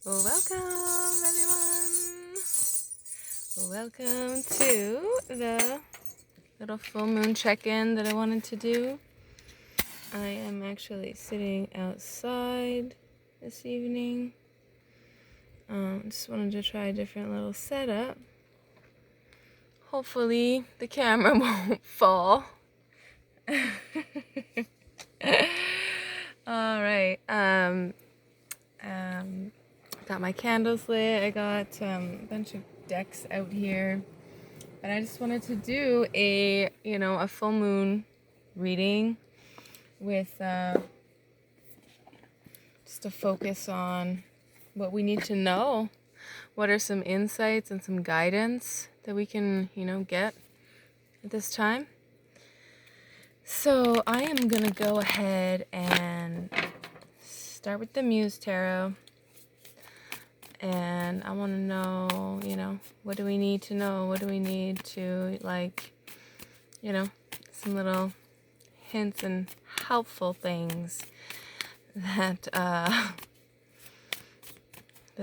Welcome, everyone. Welcome to the little full moon check-in that I wanted to do. I am actually sitting outside this evening. Just wanted to try a different little setup. Hopefully the camera won't fall. All right. Got my candles lit. I got a bunch of decks out here. And I just wanted to do a full moon reading with just a focus on what we need to know. What are some insights and some guidance that we can, get at this time? So I am going to go ahead and start with the Muse Tarot. And I want to know, what do we need to know? What do we need to, some little hints and helpful things that that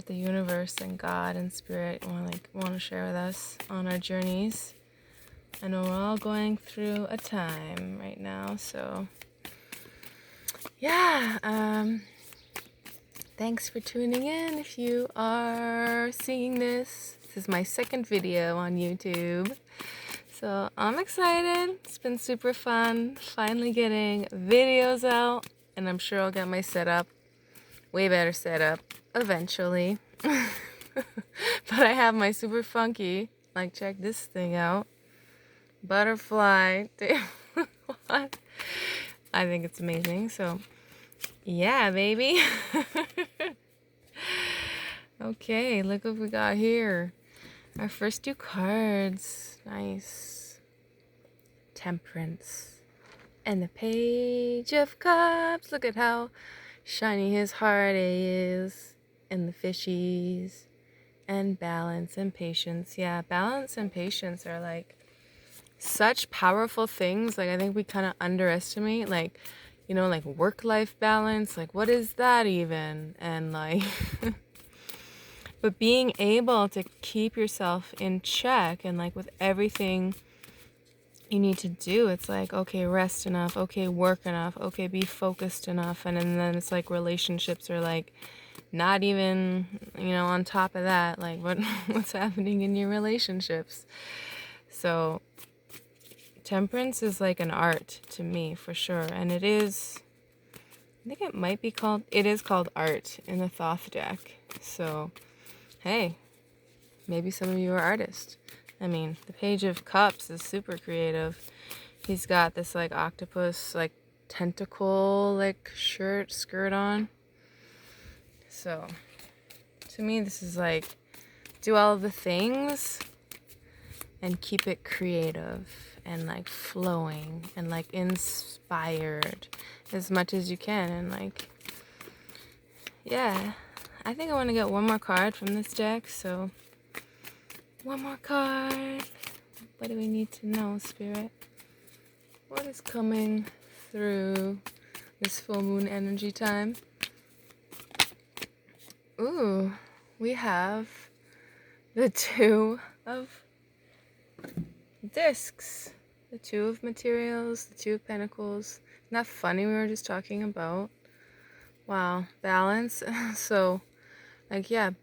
the universe and God and Spirit want to share with us on our journeys. I know we're all going through a time right now, so yeah. Thanks for tuning in. If you are seeing this is my second video on YouTube. So I'm excited. It's been super fun finally getting videos out, and I'm sure I'll get my setup, way better setup, eventually. But I have my super funky, check this thing out, butterfly. What? I think it's amazing. So yeah, baby. Okay, look what we got here. Our first two cards. Nice. Temperance. And the Page of Cups. Look at how shiny his heart is. And the fishies. And balance and patience. Yeah, balance and patience are such powerful things. I think we kind of underestimate work-life balance. What is that even? And but being able to keep yourself in check and with everything you need to do, it's okay, rest enough, okay, work enough, okay, be focused enough. And then it's relationships are not even, on top of that, what's happening in your relationships. So temperance is an art to me, for sure. And it is, I think it is called art in the Thoth deck. So hey, maybe some of you are artists. I mean, the Page of Cups is super creative. He's got this octopus tentacle skirt on. So to me, this is do all of the things and keep it creative and flowing and inspired as much as you can. And yeah, I think I want to get one more card from this deck. So one more card. What do we need to know, Spirit? What is coming through this full moon energy time? Ooh, we have the Two of Discs, the Two of Materials, the Two of Pentacles. Isn't that funny? We were just talking about, wow, balance. So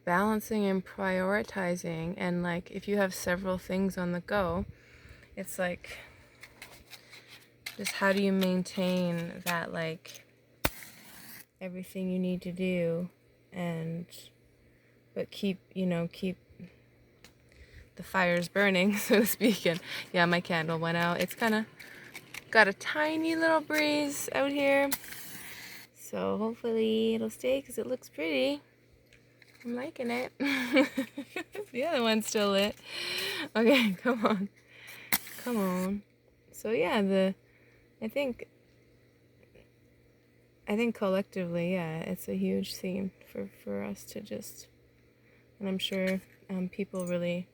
balancing and prioritizing, and if you have several things on the go, it's just how do you maintain that everything you need to do, but keep the fires burning, so to speak. And yeah, my candle went out. It's kind of got a tiny little breeze out here, so hopefully it'll stay because it looks pretty. I'm liking it. The other one's still lit. Okay, come on. So yeah, I think collectively, yeah, it's a huge theme for us to just, and I'm sure people really,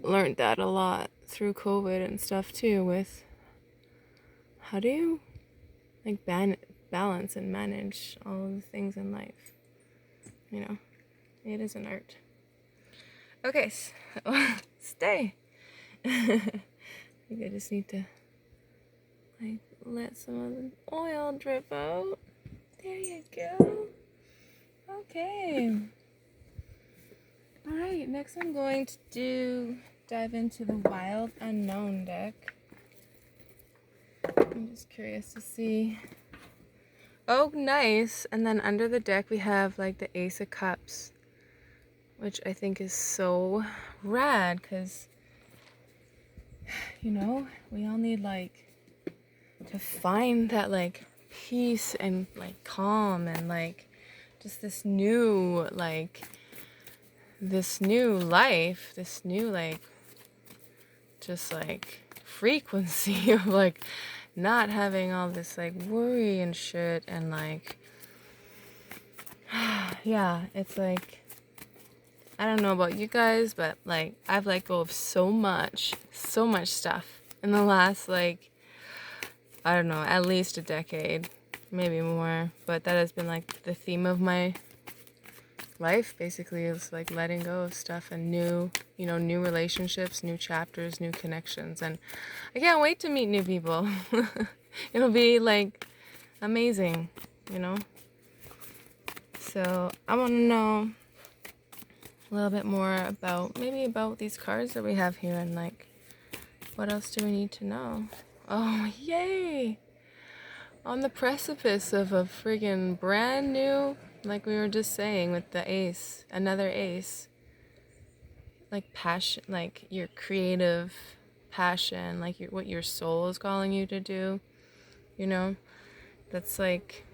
learned that a lot through COVID and stuff too, with how do you balance and manage all of the things in life. you know, it is an art. Okay, so stay. I think I just need to like let some of the oil drip out. There you go. Okay. Alright, next I'm going to dive into the Wild Unknown deck. I'm just curious to see. Oh, nice. And then under the deck we have like the Ace of Cups, which I think is so rad because, you know, we all need like to find that like peace and like calm and like just this new life, this new like just like frequency of like not having all this like worry and shit and like yeah, it's like I don't know about you guys, but like I've let go of so much stuff in the last like I don't know, at least a decade, maybe more, but that has been like the theme of my life basically, is like letting go of stuff and new relationships, new chapters, new connections, and I can't wait to meet new people. It'll be like amazing, you know. So I want to know a little bit more about these cards that we have here and like what else do we need to know. Oh, yay! On the precipice of a friggin' brand new, like we were just saying with the ace, another ace, like passion, like your creative passion, like what your soul is calling you to do, you know? That's like,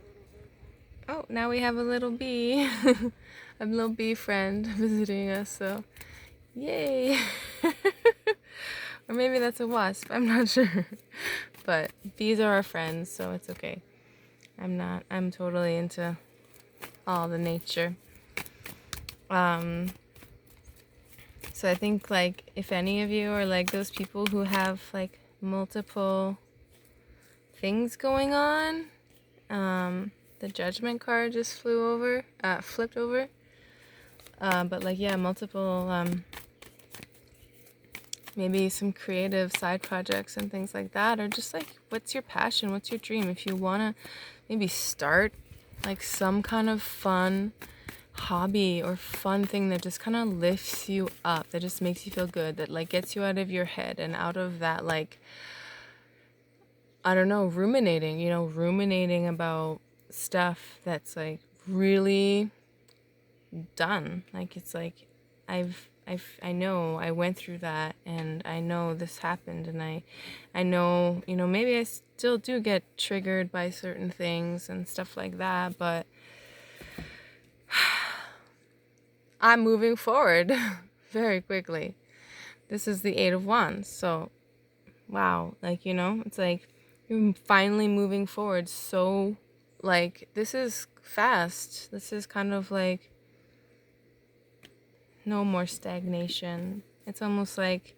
oh, now we have a little bee, a little bee friend visiting us, so yay! Or maybe that's a wasp, I'm not sure. But bees are our friends, so it's okay. I'm totally into all the nature. So I think like if any of you are like those people who have like multiple things going on, the Judgment card just flipped over. But like yeah, multiple maybe some creative side projects and things like that, or just like what's your passion, what's your dream? If you want to maybe start like some kind of fun hobby or fun thing that just kind of lifts you up, that just makes you feel good, that like gets you out of your head and out of that like I don't know, ruminating about stuff that's like really done. Like it's like I know I went through that and I know this happened and I know, maybe I still do get triggered by certain things and stuff like that, but I'm moving forward very quickly. This is the 8 of Wands, so wow, like, it's like you're finally moving forward. So like this is fast. This is kind of like no more stagnation. It's almost like,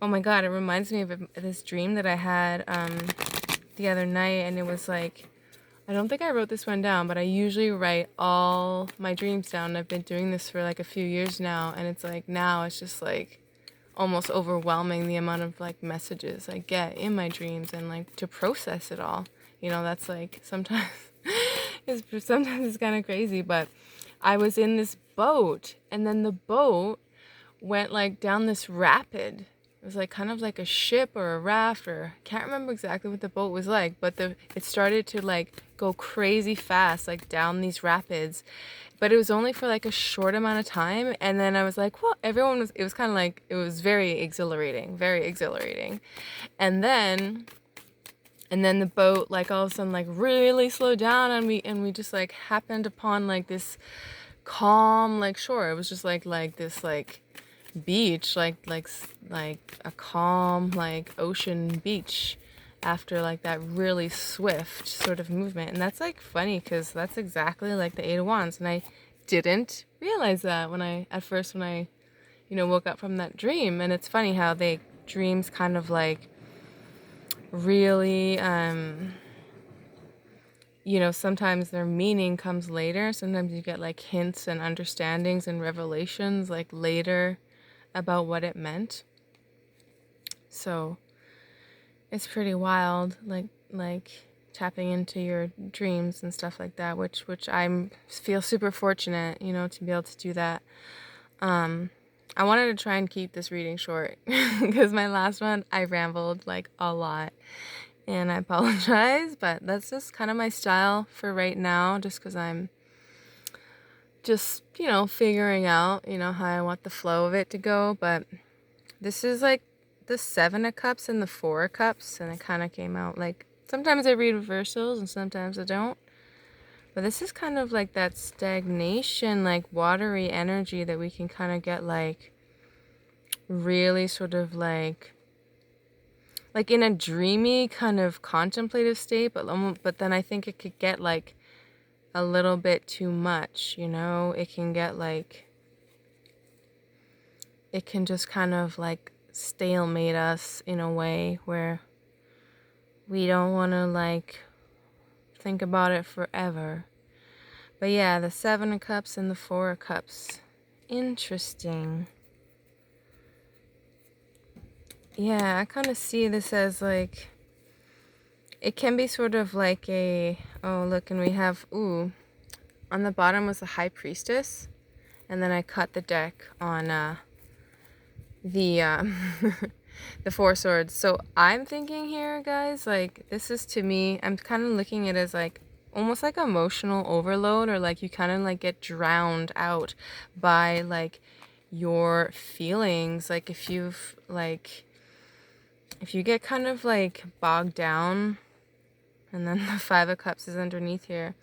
oh my god, it reminds me of this dream that I had the other night, and it was like, I don't think I wrote this one down, but I usually write all my dreams down. I've been doing this for like a few years now, and it's like now it's just like almost overwhelming the amount of like messages I get in my dreams, and like to process it all. That's like sometimes it's kind of crazy, but I was in this boat, and then the boat went like down this rapid. It was like kind of like a ship or a raft, or I can't remember exactly what the boat was like, but it started to like go crazy fast like down these rapids, but it was only for like a short amount of time. And then I was like, well, it was kind of like, it was very exhilarating. And then the boat like all of a sudden like really slowed down, and we just like happened upon like this calm like shore. It was just like this like beach, like a calm like ocean beach after like that really swift sort of movement. And that's like funny because that's exactly like the 8 of Wands, and I didn't realize that when I woke up from that dream. And it's funny how dreams kind of like really you know, sometimes their meaning comes later. Sometimes you get like hints and understandings and revelations like later about what it meant. So it's pretty wild, like tapping into your dreams and stuff like that, which I feel super fortunate, you know, to be able to do that. I wanted to try and keep this reading short because my last one I rambled like a lot, and I apologize, but that's just kind of my style for right now, just because I'm just, you know, figuring out, you know, how I want the flow of it to go. But this is like the 7 of Cups and the 4 of Cups, and it kind of came out like, sometimes I read reversals and sometimes I don't. But this is kind of like that stagnation, like watery energy that we can kind of get like really sort of like in a dreamy kind of contemplative state, but then I think it could get like a little bit too much, you know? It can get like, it can just kind of like stalemate us in a way where we don't want to like think about it forever. But yeah, the 7 of Cups and the 4 of Cups. Interesting. Yeah, I kind of see this as like, it can be sort of like a, oh look, and we have, ooh, on the bottom was the High Priestess, and then I cut the deck on the the 4 swords. So I'm thinking here, guys, like this is, to me, I'm kind of looking at it as like almost like emotional overload, or like you kind of like get drowned out by like your feelings. Like if you get kind of like bogged down, and then the 5 of Cups is underneath here.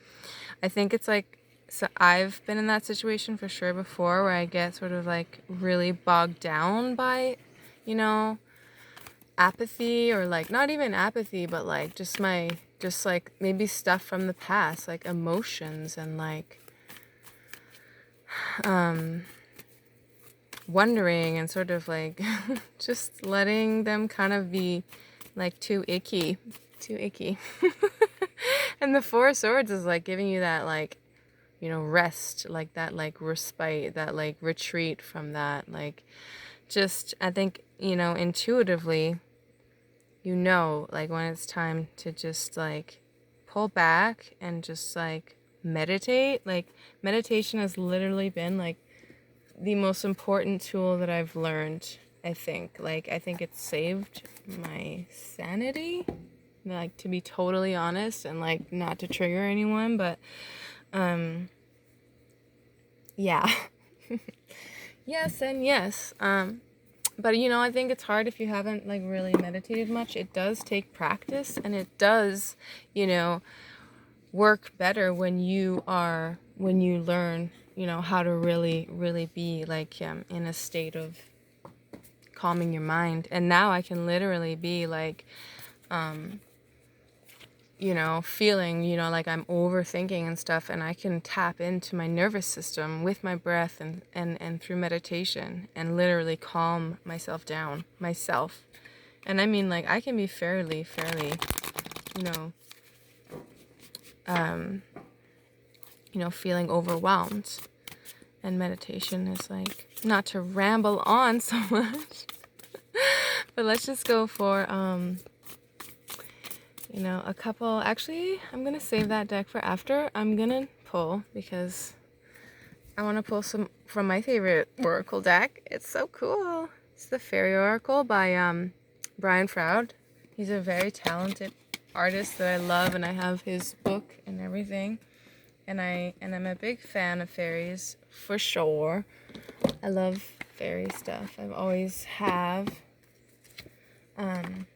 I think it's like, so I've been in that situation for sure before, where I get sort of like really bogged down by, you know, apathy, or like not even apathy, but like just like maybe stuff from the past, like emotions, and like wondering, and sort of like just letting them kind of be like too icky. And the 4 of Swords is like giving you that like, you know, rest, like that like respite, that like retreat from that, like just, I think, you know, intuitively, you know, like when it's time to just like pull back and just like meditate. Like meditation has literally been like the most important tool that I've learned, I think. Like I think it's saved my sanity, like to be totally honest, and like not to trigger anyone, but yeah. Yes and yes. But you know, I think it's hard if you haven't like really meditated much. It does take practice, and it does, you know, work better when you learn, you know, how to really be like in a state of calming your mind. And now I can literally be like you know, feeling, you know, like I'm overthinking and stuff, and I can tap into my nervous system with my breath and through meditation, and literally calm myself down, myself. And I mean, like, I can be fairly, you know, feeling overwhelmed. And meditation is like, not to ramble on so much, but let's just go for, you know, a couple. Actually, I'm going to save that deck for after. I'm going to pull, because I want to pull some from my favorite oracle deck. It's so cool. It's the Fairy Oracle by Brian Froud. He's a very talented artist that I love, and I have his book and everything. And I'm a big fan of fairies, for sure. I love fairy stuff. I've always have.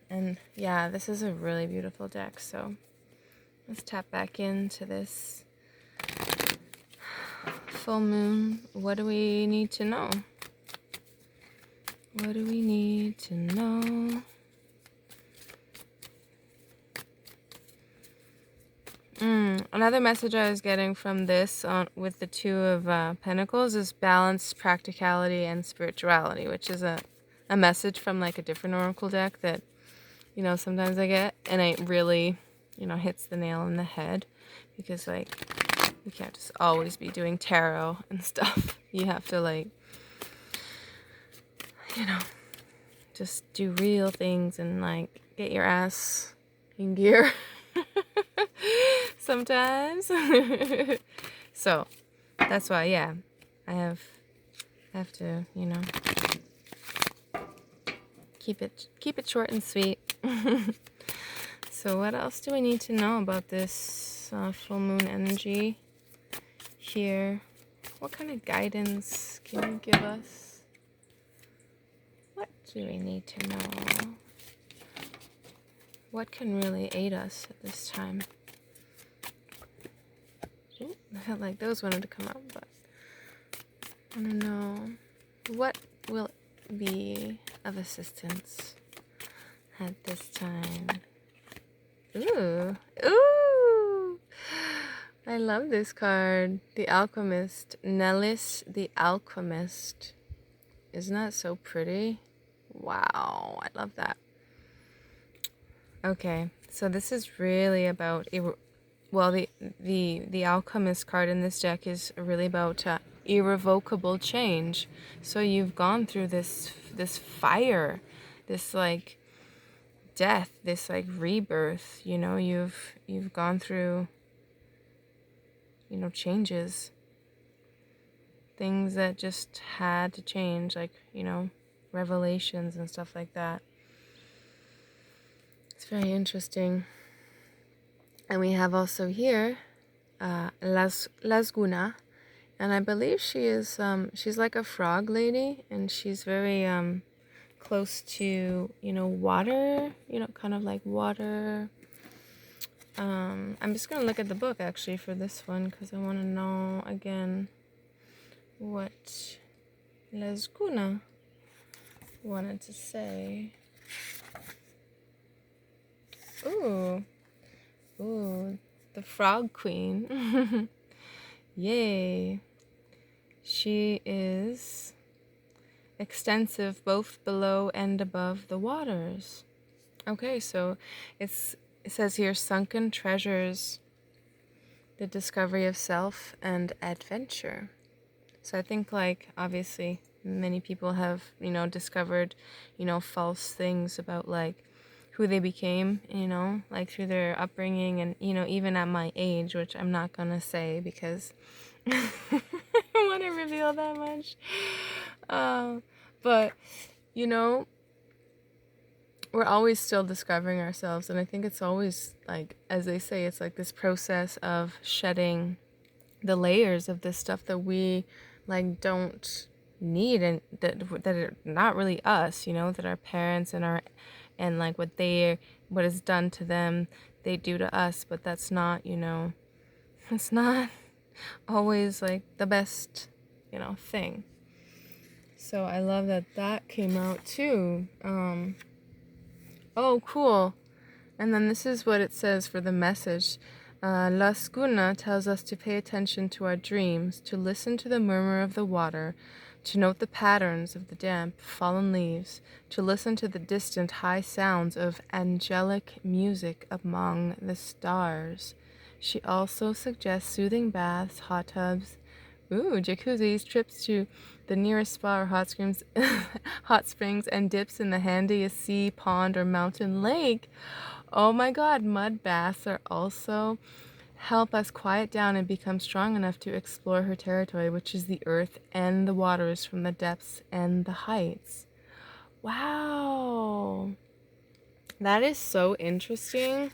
And yeah, this is a really beautiful deck. So let's tap back into this full moon. What do we need to know? What do we need to know? Another message I was getting from this with the 2 of Pentacles is balance, practicality, and spirituality, which is a message from like a different oracle deck that, you know, sometimes I get, and it really, you know, hits the nail on the head, because like you can't just always be doing tarot and stuff. You have to like, you know, just do real things and like get your ass in gear sometimes. So that's why, yeah, I have to, you know, keep it short and sweet. So what else do we need to know about this full moon energy here? What kind of guidance can you give us? What do we need to know? What can really aid us at this time? Ooh, I felt like those wanted to come out, but I don't know. What will be of assistance at this time? Ooh. Ooh! I love this card. The Alchemist. Nellis the Alchemist. Isn't that so pretty? Wow, I love that. Okay, so this is really about the Alchemist card in this deck is really about irrevocable change. So you've gone through this fire, this like death, this like rebirth, you know, you've gone through, you know, changes, things that just had to change, like, you know, revelations and stuff like that. It's very interesting. And we have also here Lasguna, and I believe she is she's like a frog lady, and she's very close to, you know, water, you know, kind of like water. I'm just gonna look at the book actually for this one because I want to know again what Lasguna wanted to say. Ooh, the Frog Queen. Yay. She is extensive both below and above the waters. Okay, so it says here sunken treasures, the discovery of self and adventure. So I think like obviously many people have, you know, discovered, you know, false things about like who they became, you know, like through their upbringing and, you know, even at my age, which I'm not gonna say because I don't want to reveal that much. But, you know, we're always still discovering ourselves. And I think it's always like, as they say, it's like this process of shedding the layers of this stuff that we like don't need and that are not really us, you know, that our parents and like what is done to them, they do to us, but that's not, you know, it's not always like the best, you know, thing. So I love that came out too. Oh, cool. And then this is what it says for the message. La Skuna tells us to pay attention to our dreams, to listen to the murmur of the water, to note the patterns of the damp, fallen leaves, to listen to the distant high sounds of angelic music among the stars. She also suggests soothing baths, hot tubs, jacuzzis, trips to the nearest spa or hot springs, and dips in the handiest sea, pond, or mountain lake. Oh my god, mud baths are also help us quiet down and become strong enough to explore her territory, which is the earth and the waters from the depths and the heights. Wow. That is so interesting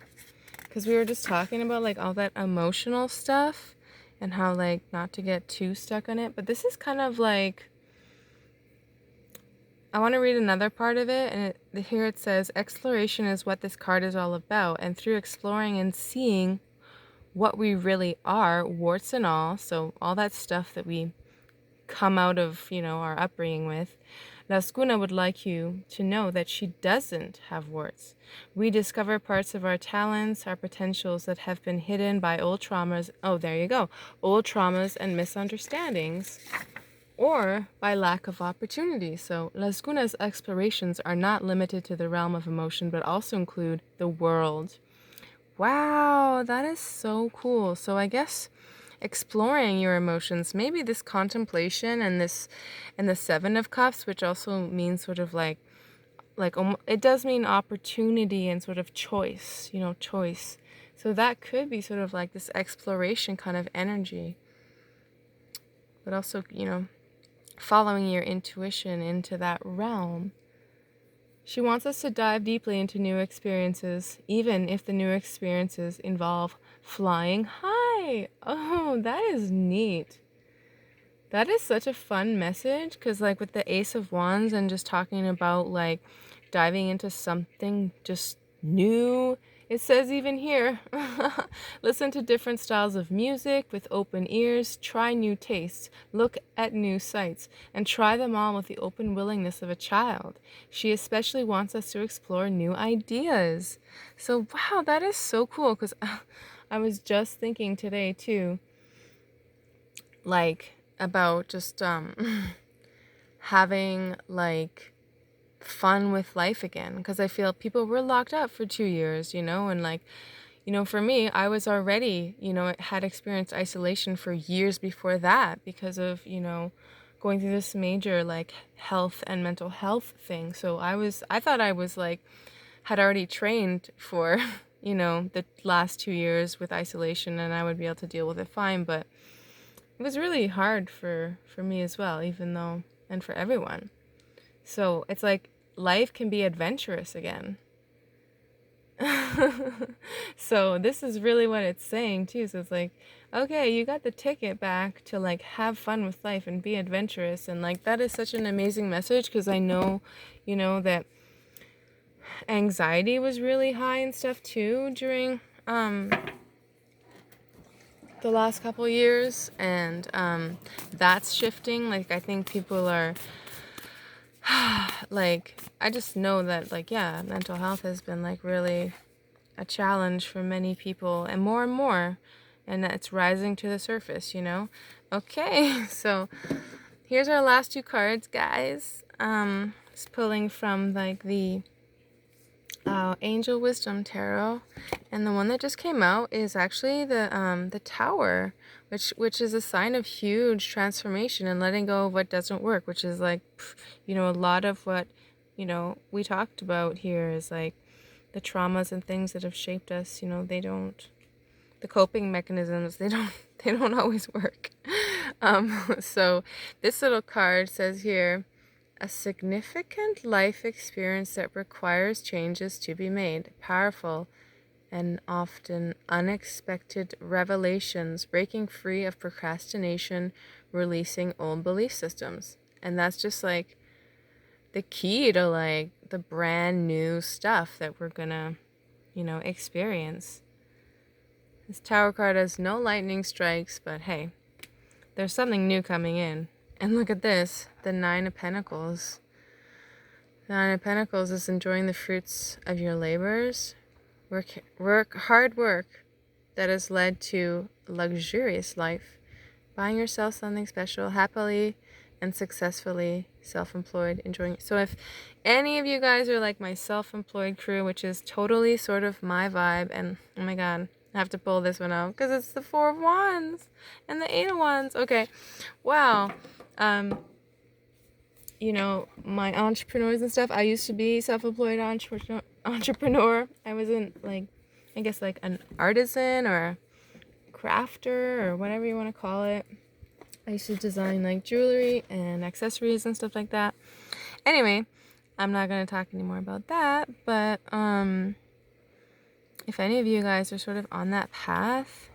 because we were just talking about like all that emotional stuff and how like not to get too stuck on it. But this is kind of like, I want to read another part of it, and here it says, exploration is what this card is all about, and through exploring and seeing what we really are, warts and all, so all that stuff that we come out of, you know, our upbringing with, Laskuna would like you to know that she doesn't have warts. We discover parts of our talents, our potentials that have been hidden by old traumas. Oh, there you go. Old traumas and misunderstandings, or by lack of opportunity. So Lasguna's explorations are not limited to the realm of emotion, but also include the world. Wow, that is so cool. So I guess exploring your emotions, maybe this contemplation and this and the Seven of Cups, which also means sort of like it does mean opportunity and sort of choice, choice. So that could be sort of like this exploration kind of energy, but also, following your intuition into that realm. She wants us to dive deeply into new experiences, even if the new experiences involve flying high. Oh, that is neat. That is such a fun message because, like, with the Ace of Wands and just talking about, like, diving into something just new, it says even here, listen to different styles of music with open ears, try new tastes, look at new sights, and try them all with the open willingness of a child. She especially wants us to explore new ideas. So, wow, that is so cool because I was just thinking today, too, like, about just having like fun with life again, because I feel people were locked up for 2 years, and like, for me, I was already, had experienced isolation for years before that because of, going through this major like health and mental health thing. So I thought I was like had already trained for the last 2 years with isolation, and I would be able to deal with it fine, but it was really hard for me as well, even though, and for everyone. So it's like life can be adventurous again. So this is really what it's saying too. So it's like, okay, you got the ticket back to like have fun with life and be adventurous, and like that is such an amazing message because I know, that anxiety was really high and stuff too during the last couple years, and that's shifting. Like, I think people are like, I just know that, like, yeah, mental health has been like really a challenge for many people, and more, and it's rising to the surface. Okay. So here's our last two cards, guys. Just pulling from like the Angel Wisdom Tarot, and the one that just came out is actually the Tower, which is a sign of huge transformation and letting go of what doesn't work, which is like, a lot of what, we talked about here is like the traumas and things that have shaped us. The coping mechanisms, they don't always work. So this little card says here, a significant life experience that requires changes to be made, powerful and often unexpected revelations, breaking free of procrastination, releasing old belief systems. And that's just like the key to like the brand new stuff that we're gonna, experience. This Tower card has no lightning strikes, but hey, there's something new coming in. And look at this, the Nine of Pentacles. The Nine of Pentacles is enjoying the fruits of your labors. Hard work that has led to a luxurious life. Buying yourself something special, happily and successfully self-employed, enjoying it. So if any of you guys are like my self-employed crew, which is totally sort of my vibe, and oh my god, I have to pull this one out because it's the Four of Wands and the Eight of Wands. Okay, wow. My entrepreneurs and stuff, I used to be self-employed entrepreneur. I wasn't like, I guess like an artisan or crafter or whatever you want to call it. I used to design like jewelry and accessories and stuff like that. Anyway, I'm not going to talk anymore about that, but if any of you guys are sort of on that path,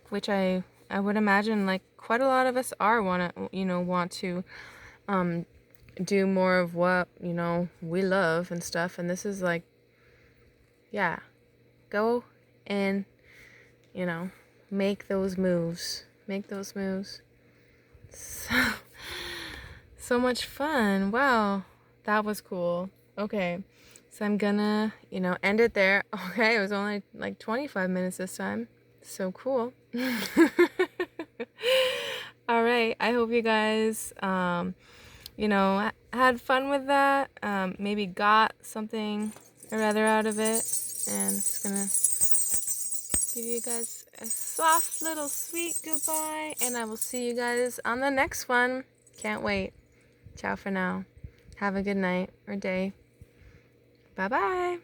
which I would imagine like quite a lot of us are want to do more of what, we love and stuff. And this is like, yeah, go and, make those moves. So much fun. Wow, that was cool. Okay, so I'm gonna, end it there. Okay, it was only like 25 minutes this time. So cool. All right, I hope you guys, had fun with that. Maybe got something or other out of it. And just gonna give you guys a soft little sweet goodbye, and I will see you guys on the next one. Can't wait. Ciao for now. Have a good night or day. Bye-bye.